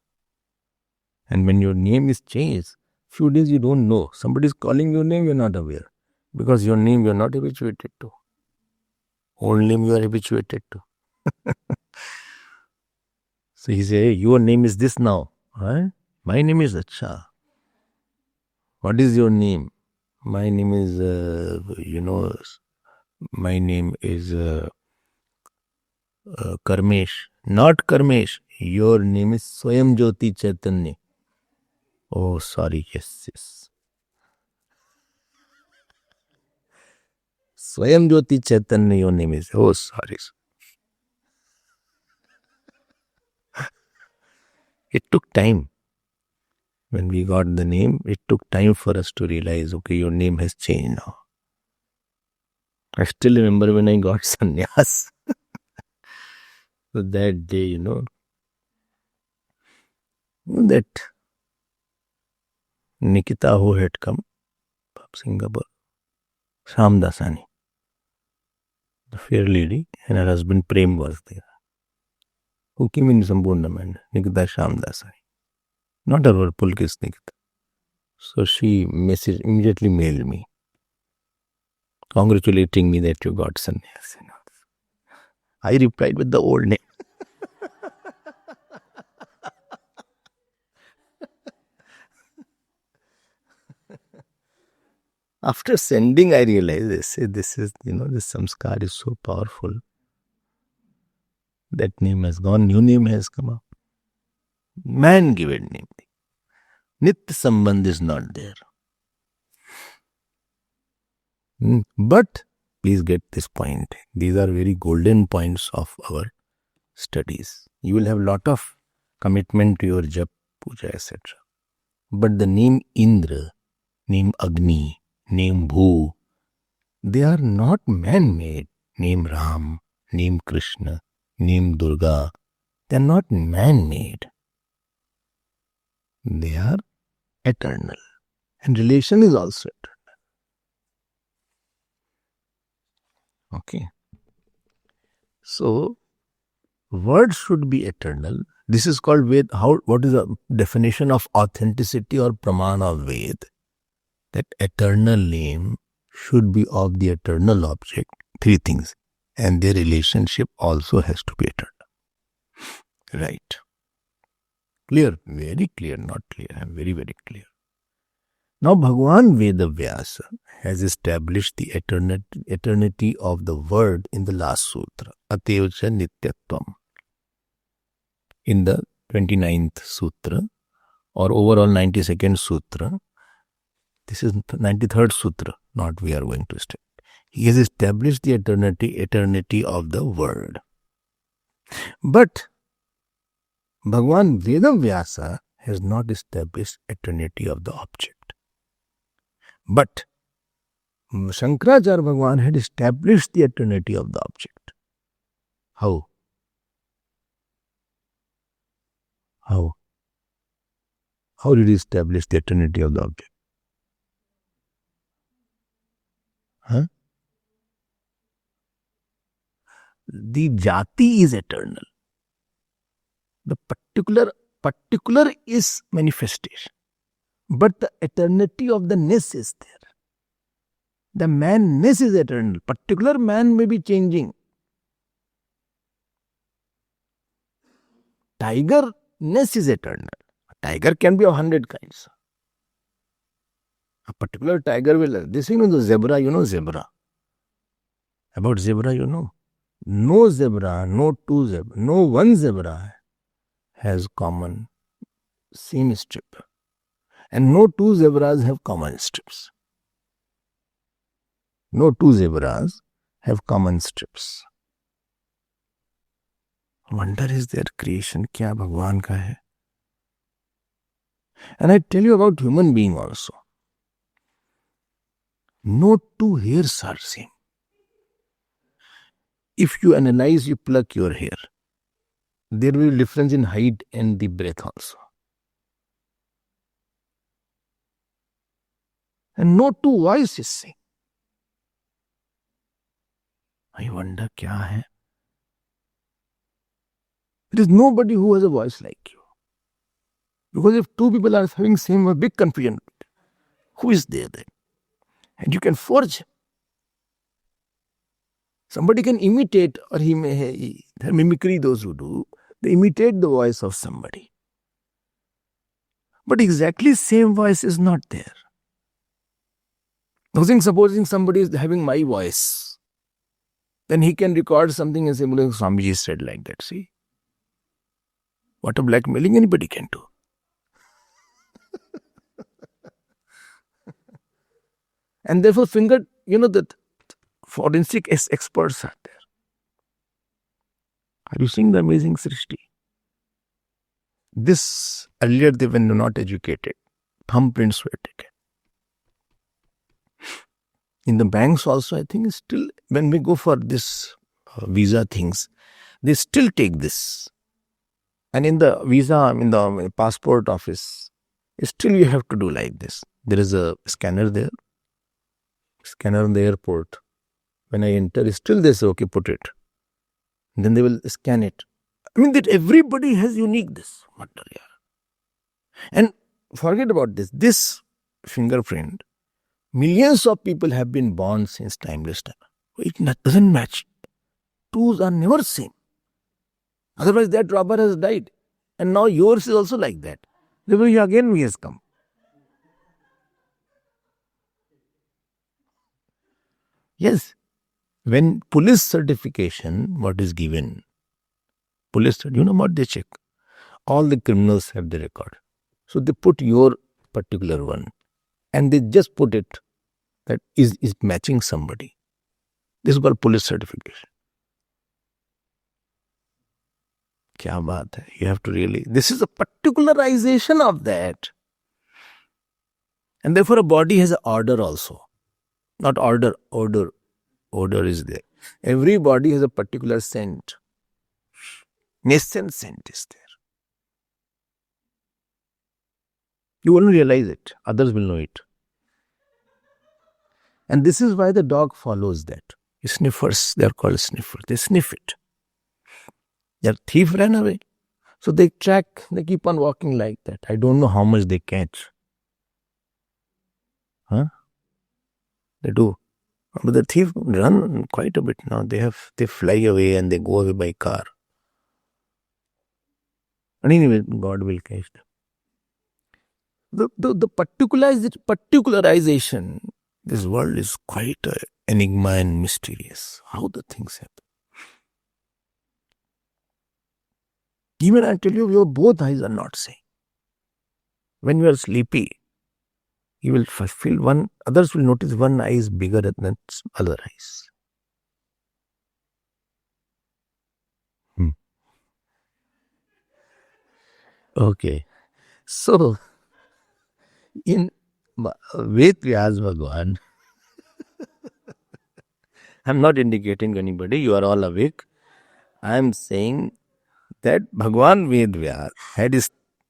And when your name is changed, few days you don't know. Somebody is calling your name, you're not aware. Because your name you're not habituated to. Old name you are habituated to. So he say, your name is this now. Right? My name is Acha. What is your name? My name is, my name is Karmesh. Not Karmesh. Your name is Swayam Jyoti Chaitanya. Oh, sorry. Yes. Swayam Jyoti Chaitanya, your name is. Oh, sorry. It took time. When we got the name, it took time for us to realize, okay, your name has changed now. I still remember when I got sannyas. So that day, that Nikita who had come from Singapore, Shyam Dasani, the fair lady, and her husband Prem was there. Who came in Sambhurna man, Nikita Shyam Dasani. Not our Pulkis Nikita. So she immediately mailed me, congratulating me that you got sannyas. I replied with the old name. After sending, I realized this is, this samskar is so powerful. That name has gone, new name has come up. Man given name. Nitya Sambandh is not there. But please get this point. These are very golden points of our studies. You will have lot of commitment to your jap, puja, etc. But the name Indra, name Agni, name Bhu, they are not man-made. Name Ram, name Krishna, name Durga, they are not man-made. They are eternal. And relation is also eternal. Okay. So, words should be eternal. This is called Ved. What is the definition of authenticity or praman of Ved? That eternal name should be of the eternal object. Three things. And their relationship also has to be eternal. Right. Clear? Very clear, not clear. I'm very, very clear. Now, Bhagwan Vedavyasa has established the eternity of the word in the last sutra, Atevcha Nityatvam. In the 29th sutra, or overall 92nd sutra, this is 93rd sutra, not we are going to study. He has established the eternity of the word. But Bhagwan Vedavyasa has not established eternity of the object. But Shankaracharya Bhagwan had established the eternity of the object. How? How did he establish the eternity of the object? The jati is eternal. The particular is manifestation. But the eternity of the ness is there. The man-ness is eternal. Particular man may be changing. Tiger-ness is eternal. A tiger can be of 100 kinds. A particular tiger will... This the zebra, zebra. About zebra, No zebra, no two zebra, no one zebra has common same strip. And no two zebras have common strips. No two zebras have common strips. Wonder is their creation, kya Bhagwan ka hai? And I tell you about human being also. No two hairs are same. If you analyze, you pluck your hair, there will be difference in height and the breadth also. And no two voices sing. I wonder kya hai? There is nobody who has a voice like you. Because if two people are having same, a big confusion. Who is there then? And you can forge. Somebody can imitate, or he may mimicry, those who do. They imitate the voice of somebody. But exactly same voice is not there. Supposing somebody is having my voice, then he can record something and say, Swamiji said like that. See? What a blackmailing anybody can do. And therefore, that Forensic experts are there. Are you seeing the amazing Srishti? This, earlier they were not educated. Thumbprints were taken. In the banks also, I think still, when we go for this visa things, they still take this. And in the visa, in the passport office, still you have to do like this. There is a scanner there. Scanner in the airport. When I enter, still they say, okay, put it. And then they will scan it. I mean that everybody has unique this material. And forget about this. This fingerprint, millions of people have been born since timeless time. It doesn't match. Twos are never same. Otherwise that robber has died. And now yours is also like that. Again he has come. Yes. When police certification, what is given? Police, you know what they check? All the criminals have the record. So they put your particular one. And they just put it that is matching somebody. This is called police certification. Kya baat hai? You have to really, this is a particularization of that. And therefore a body has an order also. Not order. Odor is there. Every body has a particular scent. Nascent scent is there. You won't realize it. Others will know it. And this is why the dog follows that. Sniffers, they are called sniffers. They sniff it. Their thief ran away. So they track, they keep on walking like that. I don't know how much they catch. They do. But the thief run quite a bit now. They fly away and they go away by car. And anyway, God will catch them. The particularization, this world is quite an enigma and mysterious. How the things happen. Even I tell you, your both eyes are not same. When you are sleepy, you will feel one, others will notice one eye is bigger than other eyes. Okay. So, in Ved Vyas Bhagwan, I'm not indicating anybody, you are all awake. I am saying that Bhagwan Ved Vyas had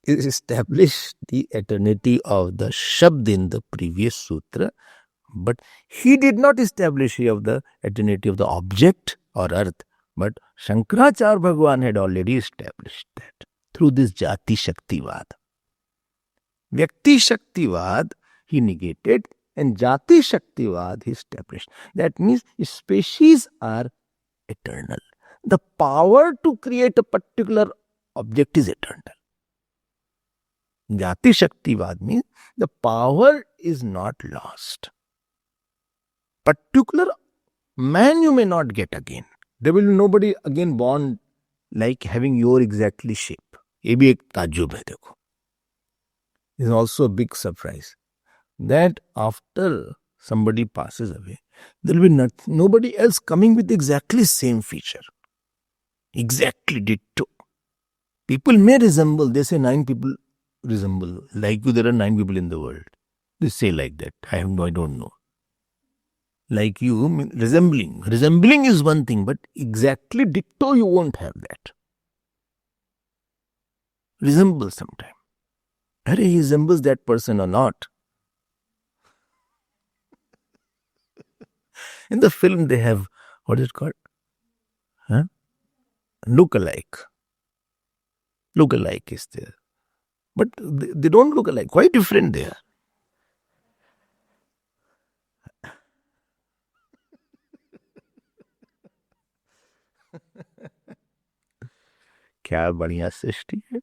established the eternity of the Shabd in the previous sutra, but he did not establish of the eternity of the object or earth, but Shankaracharya Bhagwan had already established that through this Jati Shaktivad. Vyakti Shaktivad he negated and Jati Shaktivad he established. That means species are eternal. The power to create a particular object is eternal. Jati Shaktivad means the power is not lost. Particular man you may not get again. There will be nobody again born like having your exactly shape. ये भी एक ताज्जुब है देखो. It's also a big surprise that after somebody passes away, there will be nobody else coming with exactly same feature. Exactly ditto. People may resemble, they say 9 people resemble. Like you, there are 9 people in the world. They say like that. I don't know. Like you, resembling. Resembling is one thing, but exactly ditto you won't have that. Resemble sometime. He resembles that person or not. In the film they have, what is it called? Look-alike. Look-alike is there. But they don't look alike. Quite different they are. क्या बढ़िया सृष्टि है.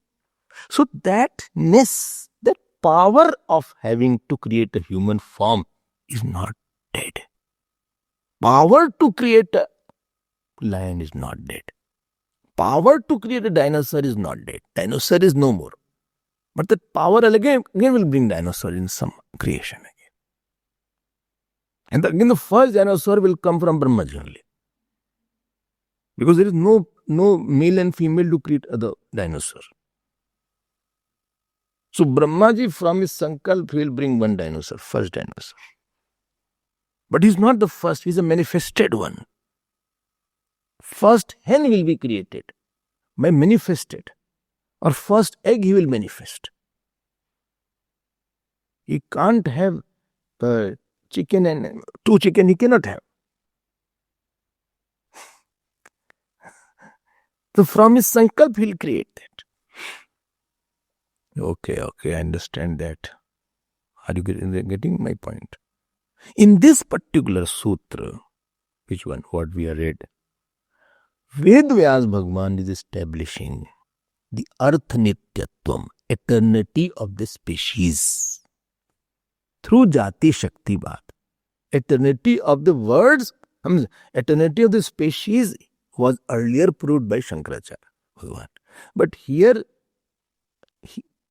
So that ness, that power of having to create a human form is not dead. Power to create a lion is not dead. Power to create a dinosaur is not dead. Dinosaur is no more. But that power again will bring dinosaur in some creation again. And again, the first dinosaur will come from Brahmaji only. Because there is no male and female to create other dinosaur. So Brahmaji from his sankalp will bring one dinosaur, first dinosaur. But he's not the first, he's a manifested one. First hen will be created by manifested. Or first egg he will manifest. He can't have chicken and two chicken, he cannot have. So from his sankalp he will create that. Okay, I understand that. Are you getting my point? In this particular sutra, which one, what we have read, Ved Vyas Bhagwan is establishing the Artha Nityatvam, eternity of the species, through Jati Shakti Bhat. Eternity of the words, eternity of the species was earlier proved by Shankaracharya Bhagwan. But here,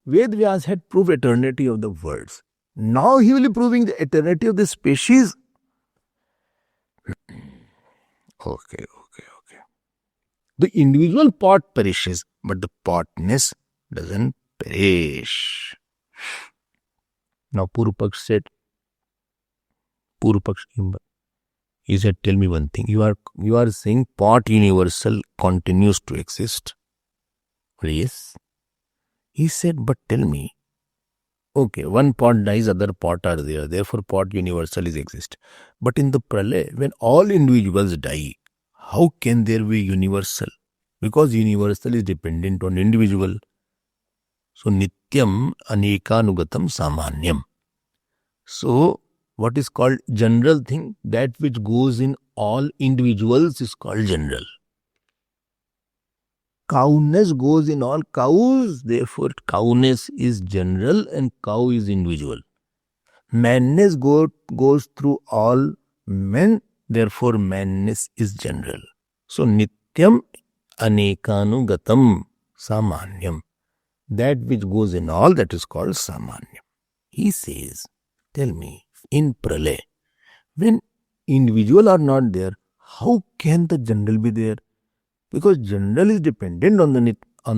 Ved Vyas had proved eternity of the words. Now he will be proving the eternity of the species. Okay. The individual pot perishes, but the potness doesn't perish. Now Purupaksh said, he said, tell me one thing. You are saying pot universal continues to exist. Yes. He said, but tell me, okay, one pot dies, other pot are there, therefore pot universal is exist. But in the pralay, when all individuals die, how can there be universal? Because universal is dependent on individual. So nityam anekanugatam samanyam. So what is called general thing, that which goes in all individuals is called general. Cowness goes in all cows, therefore cowness is general and cow is individual. Manness goes through all men, therefore manness is general. So nityam anekanugatam samanyam. That which goes in all, that is called samanyam. He says, tell me, in pralay, when individual are not there, how can the general be there? Because general is dependent on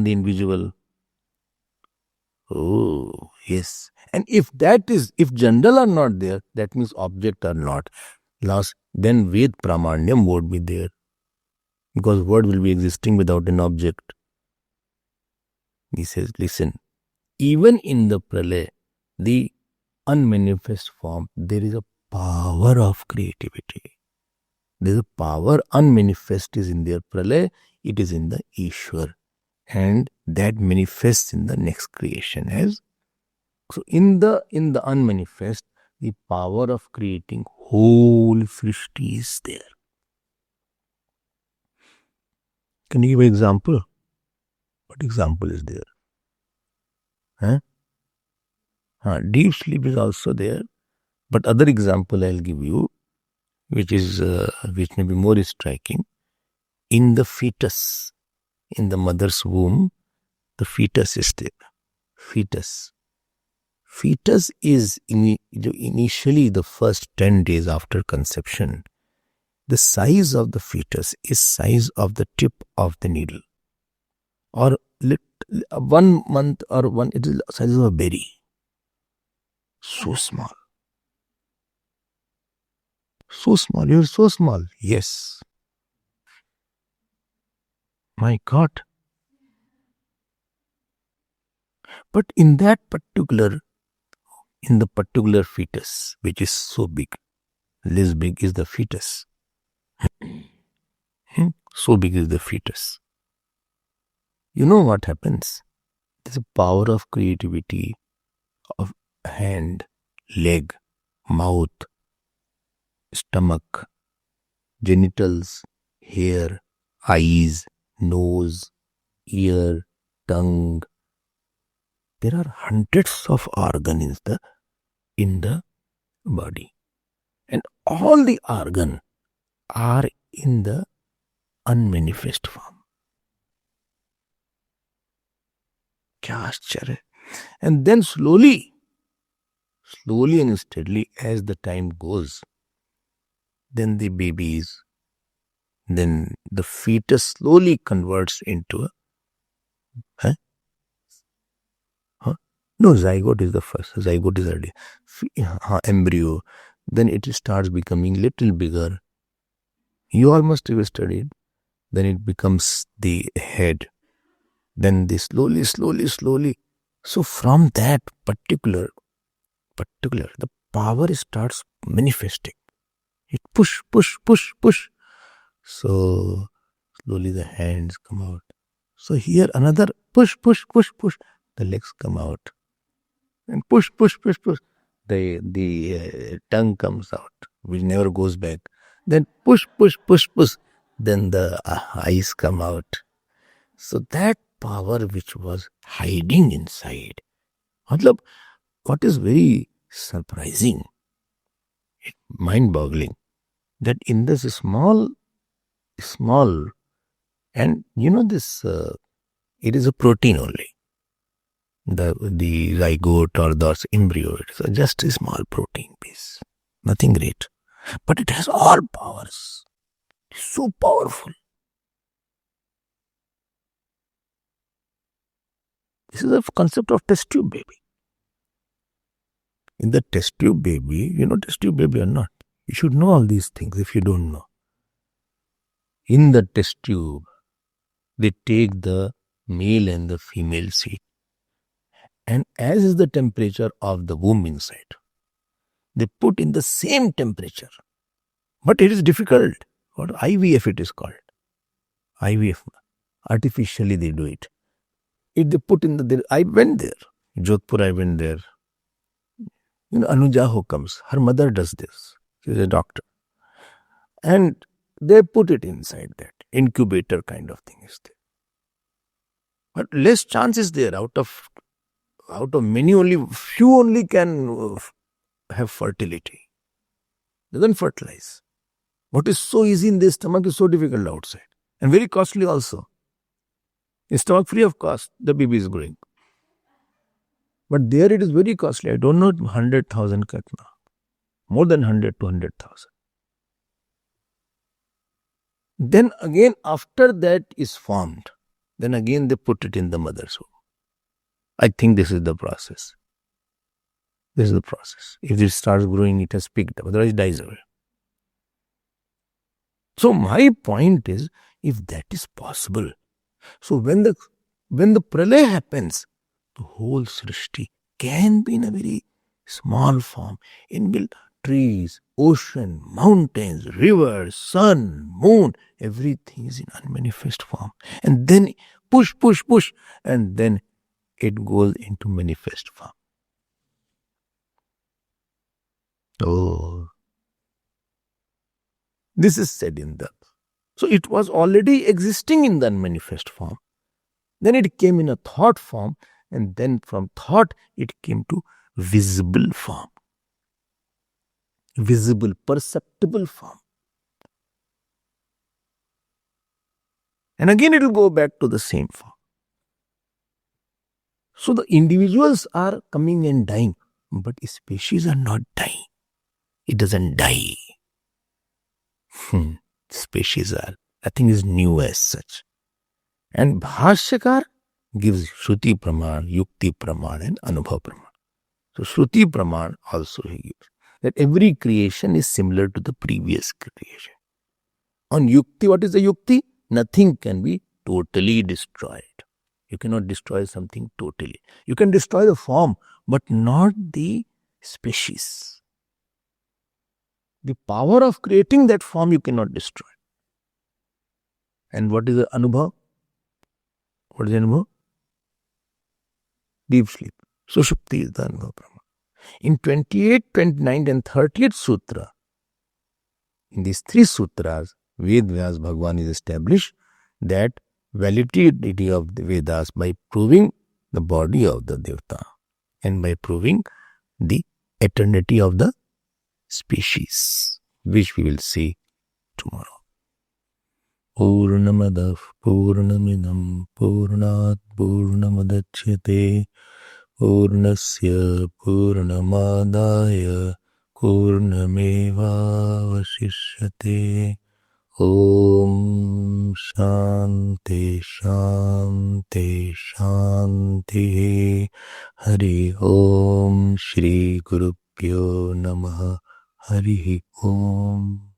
the individual. Oh, yes. And if general are not there, that means object are not. Then Ved Pramanyam won't be there. Because word will be existing without an object. He says, listen, even in the pralay, the unmanifest form, there is a power of creativity. There is a power unmanifest is in their pralay, it is in the Ishwar. And that manifests in the next creation. So in the unmanifest, the power of creating whole Srishti is there. Can you give an example? What example is there? Deep sleep is also there. But other example I'll give you, which may be more striking. In the fetus, in the mother's womb, the fetus is there. Fetus is initially the first 10 days after conception. The size of the fetus is size of the tip of the needle. Or 1 month or it is the size of a berry. So small. So small, you're so small. Yes. My God. But in the particular fetus, which is so big, this big is the fetus. So big is the fetus. You know what happens? There's a power of creativity of hand, leg, mouth, stomach, genitals, hair, eyes, nose, ear, tongue. There are hundreds of organs in the body. And all the organs are in the unmanifest form. Kya आश्चर्य. And then slowly and steadily as the time goes, then the babies, then the fetus slowly converts into a no, zygote is the first. Zygote is early. Embryo. Then it starts becoming little bigger. You all must have studied. Then it becomes the head. Then they slowly. So from that particular, the power starts manifesting. It push. So slowly the hands come out. So here another push. The legs come out. And push. The tongue comes out, which never goes back. Then push. Then the eyes come out. So that power which was hiding inside, what is very surprising, mind-boggling, that in this small, and this, it is a protein only. The zygote or the embryo, it is just a small protein piece, nothing great, but it has all powers. It's so powerful. This is a concept of test tube baby. In the test tube baby, test tube baby or not, you should know all these things if you don't know. In the test tube, they take the male and the female seed. And as is the temperature of the womb inside, they put in the same temperature. But it is difficult. What IVF it is called. IVF. Artificially they do it. If they put in I went there. Jodhpur I went there. Anuja who comes, her mother does this. She is a doctor. And they put it inside that. Incubator kind of thing is there. But less chance is there. Out of many, only few only can have fertility. Doesn't fertilize. What is so easy in the stomach is so difficult outside. And very costly also. In stomach free of cost, the baby is growing. But there it is very costly. I don't know, 100,000 katna. More than 100 to 100,000. Then again, after that is formed, then again they put it in the mother's womb. I think this is the process. This is the process. If it starts growing, it has picked up. Otherwise it dies away. So my point is, if that is possible, so when the pralaya happens, the whole Srishti can be in a very small form. In trees, ocean, mountains, rivers, sun, moon, everything is in unmanifest form. And then push, and then it goes into manifest form. Oh, this is said in the. So it was already existing in the unmanifest form. Then it came in a thought form, and then from thought it came to visible form. Visible, perceptible form. And again it will go back to the same form. So the individuals are coming and dying, but species are not dying. It doesn't die. Species are. Nothing is new as such. And Bhashyakar gives Shruti Praman, Yukti Praman and Anubhav Praman. So Shruti Praman also he gives. That every creation is similar to the previous creation. On Yukti, what is the Yukti? Nothing can be totally destroyed. You cannot destroy something totally. You can destroy the form, but not the species. The power of creating that form you cannot destroy. And what is the Anubhav? What is the Anubhav? Deep sleep. Sushupti is the Anubhav Brahma. In 28, 29 and 30th Sutra, in these three sutras, Ved Vyas Bhagwan is established that validity of the Vedas by proving the body of the Devta and by proving the eternity of the species, which we will see tomorrow. Purnamadav Purnamidam Purnat Purnamadachyate Purnasya Purnamadaya पूर्णमेवावशिष्यते। ओम शांति शांति शांति। हरि ओम। श्री गुरुभ्यो नमः। हरि ओम।